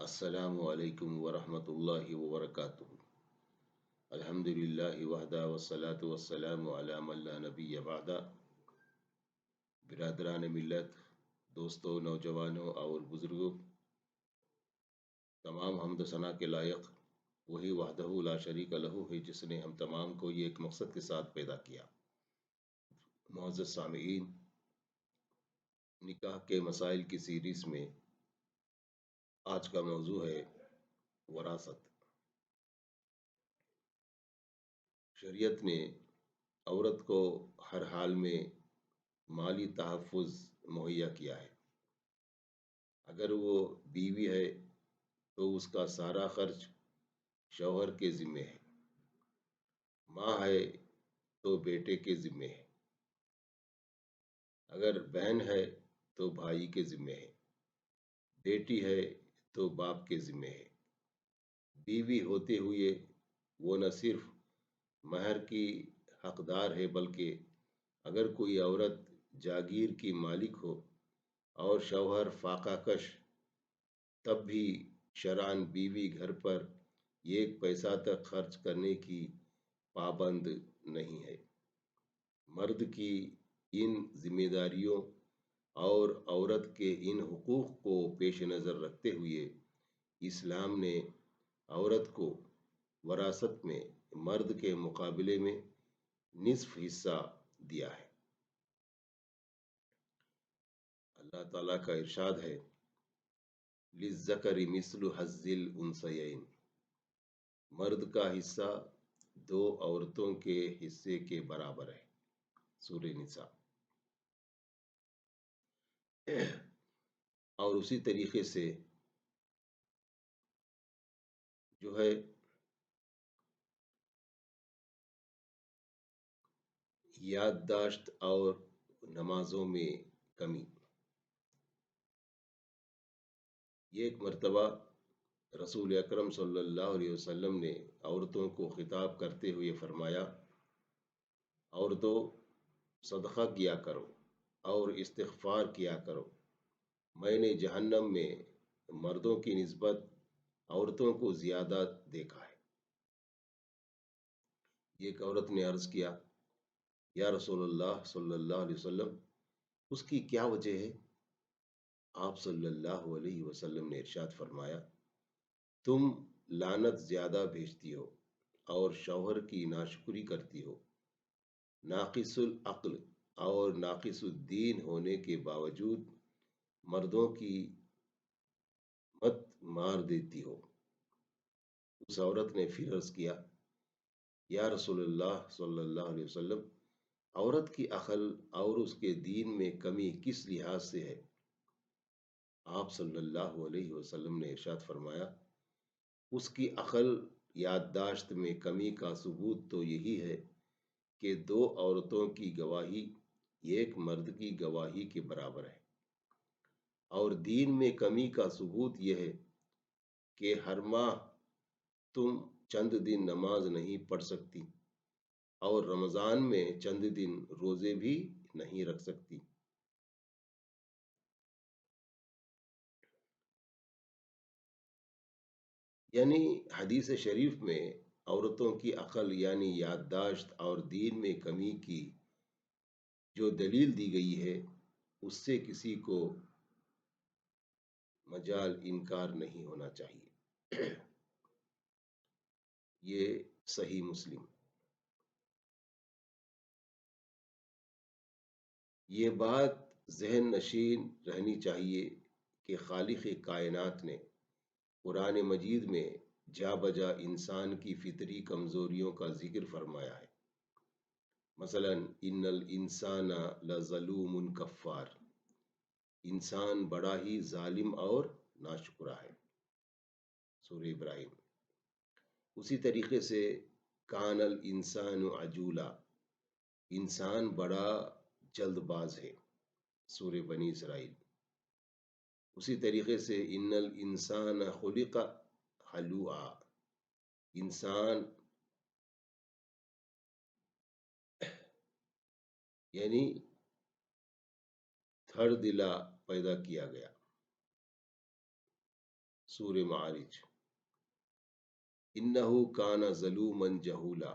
السلام علیکم ورحمۃ اللہ وبرکاتہ۔ الحمد للہ وحدہ والصلاة والسلام علی من لا نبی بعدہ۔ برادران ملت، دوستوں، نوجوانوں اور بزرگوں، تمام حمد و ثنا کے لائق وہی وحدہ لا شریک لہ ہے جس نے ہم تمام کو یہ ایک مقصد کے ساتھ پیدا کیا۔ معزز سامعین، نکاح کے مسائل کی سیریز میں آج کا موضوع ہے وراثت۔ شریعت نے عورت کو ہر حال میں مالی تحفظ مہیا کیا ہے۔ اگر وہ بیوی ہے تو اس کا سارا خرچ شوہر کے ذمے ہے، ماں ہے تو بیٹے کے ذمے ہے، اگر بہن ہے تو بھائی کے ذمے ہے، بیٹی ہے تو باپ کے ذمے ہے۔ بیوی ہوتے ہوئے وہ نہ صرف مہر کی حقدار ہے بلکہ اگر کوئی عورت جاگیر کی مالک ہو اور شوہر فاقہ کش، تب بھی شرعاً بیوی گھر پر ایک پیسہ تک خرچ کرنے کی پابند نہیں ہے۔ مرد کی ان ذمہ داریوں اور عورت کے ان حقوق کو پیش نظر رکھتے ہوئے اسلام نے عورت کو وراثت میں مرد کے مقابلے میں نصف حصہ دیا ہے۔ اللہ تعالیٰ کا ارشاد ہے، لِلذَّكَرِ مِثْلُ حَظِّ الْأُنثَيَيْنِ، مرد کا حصہ دو عورتوں کے حصے کے برابر ہے۔ سورہ نساء۔ اور اسی طریقے سے جو ہے یادداشت اور نمازوں میں کمی۔ یہ ایک مرتبہ رسول اکرم صلی اللہ علیہ وسلم نے عورتوں کو خطاب کرتے ہوئے فرمایا، عورتوں، صدقہ کیا کرو اور استغفار کیا کرو، میں نے جہنم میں مردوں کی نسبت عورتوں کو زیادہ دیکھا ہے۔ ایک عورت نے عرض کیا، یا رسول اللہ صلی اللہ علیہ وسلم، اس کی کیا وجہ ہے؟ آپ صلی اللہ علیہ وسلم نے ارشاد فرمایا، تم لعنت زیادہ بھیجتی ہو اور شوہر کی ناشکری کرتی ہو، ناقص العقل اور ناقص الدین ہونے کے باوجود مردوں کی مت مار دیتی ہو۔ اس عورت نے پھر عرض کیا، یا رسول اللہ صلی اللہ علیہ وسلم، عورت کی عقل اور اس کے دین میں کمی کس لحاظ سے ہے؟ آپ صلی اللہ علیہ وسلم نے ارشاد فرمایا، اس کی عقل یادداشت میں کمی کا ثبوت تو یہی ہے کہ دو عورتوں کی گواہی ایک مرد کی گواہی کے برابر ہے، اور دین میں کمی کا ثبوت یہ ہے کہ ہر ماہ تم چند دن نماز نہیں پڑھ سکتی اور رمضان میں چند دن روزے بھی نہیں رکھ سکتی۔ یعنی حدیث شریف میں عورتوں کی عقل یعنی یادداشت اور دین میں کمی کی جو دلیل دی گئی ہے، اس سے کسی کو مجال انکار نہیں ہونا چاہیے۔ یہ صحیح مسلم۔ یہ بات ذہن نشین رہنی چاہیے کہ خالق کائنات نے قرآن مجید میں جا بجا انسان کی فطری کمزوریوں کا ذکر فرمایا ہے۔ مثلا ان الانسان لظلوم کفار، انسان بڑا ہی ظالم اور ناشکرا ہے۔ سورہ ابراہیم۔ اسی طریقے سے کان الانسان عجولا، انسان بڑا جلد باز ہے۔ سورہ بنی اسرائیل۔ اسی طریقے سے ان الانسان خلق ہلوعا، انسان یعنی تھڑ دلا پیدا کیا گیا۔ سورہ معارج۔ انہو کان ظلوما جہولا،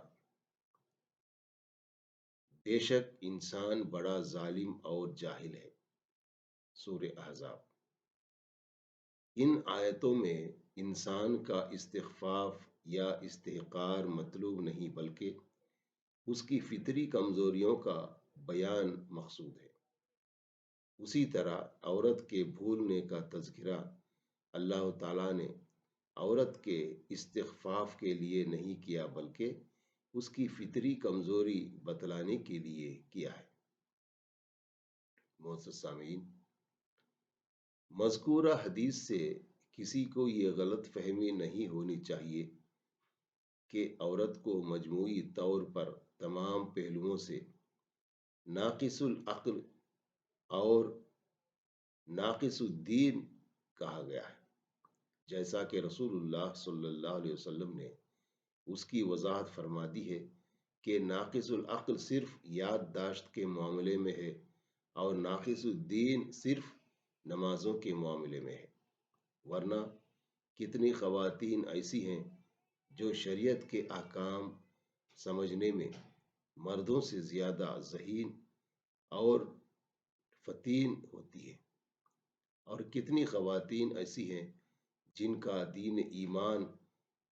بے شک انسان بڑا ظالم اور جاہل ہے، سورہ احزاب۔ ان آیتوں میں انسان کا استخفاف یا استحقار مطلوب نہیں بلکہ اس کی فطری کمزوریوں کا بیان مقصود ہے۔ اسی طرح عورت کے بھولنے کا تذکرہ اللہ تعالیٰ نے عورت کے استخفاف کے لیے نہیں کیا بلکہ اس کی فطری کمزوری بتلانے کے لیے کیا ہے۔ معزز سامعین، مذکورہ حدیث سے کسی کو یہ غلط فہمی نہیں ہونی چاہیے کہ عورت کو مجموعی طور پر تمام پہلوؤں سے ناقص العقل اور ناقص الدین کہا گیا ہے، جیسا کہ رسول اللہ صلی اللہ علیہ وسلم نے اس کی وضاحت فرما دی ہے کہ ناقص العقل صرف یادداشت کے معاملے میں ہے اور ناقص الدین صرف نمازوں کے معاملے میں ہے، ورنہ کتنی خواتین ایسی ہیں جو شریعت کے احکام سمجھنے میں مردوں سے زیادہ ذہین اور فطین ہوتی ہیں، اور کتنی خواتین ایسی ہیں جن کا دین ایمان،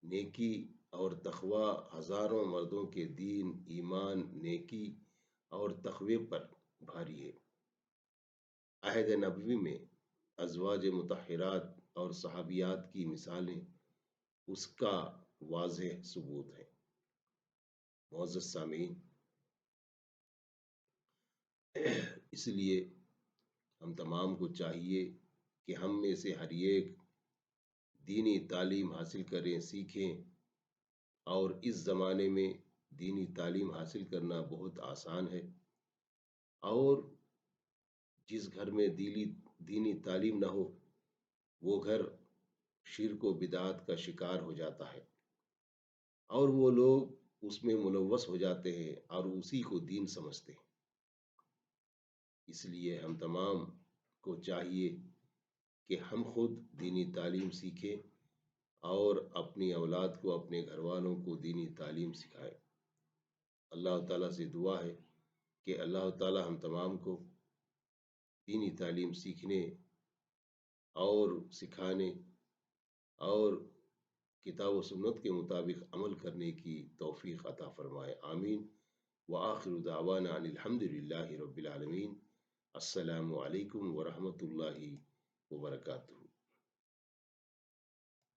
نیکی اور تقوی ہزاروں مردوں کے دین ایمان، نیکی اور تقوی پر بھاری ہے۔ عہد نبوی میں ازواج مطہرات اور صحابیات کی مثالیں اس کا واضح ثبوت ہیں۔ معزز سامعین، اس لیے ہم تمام کو چاہیے کہ ہم میں سے ہر ایک دینی تعلیم حاصل کریں، سیکھیں، اور اس زمانے میں دینی تعلیم حاصل کرنا بہت آسان ہے، اور جس گھر میں دینی تعلیم نہ ہو وہ گھر شرک و بدعات کا شکار ہو جاتا ہے، اور وہ لوگ اس میں ملوث ہو جاتے ہیں اور اسی کو دین سمجھتے ہیں۔ اس لیے ہم تمام کو چاہیے کہ ہم خود دینی تعلیم سیکھیں اور اپنی اولاد کو، اپنے گھر والوں کو دینی تعلیم سکھائیں۔ اللہ تعالیٰ سے دعا ہے کہ اللہ تعالیٰ ہم تمام کو دینی تعلیم سیکھنے اور سکھانے اور کتاب و سنت کے مطابق عمل کرنے کی توفیق عطا فرمائے، آمین۔ وآخر دعوانا ان الحمد للہ رب العالمین۔ السلام علیکم ورحمۃ اللہ وبرکاتہ۔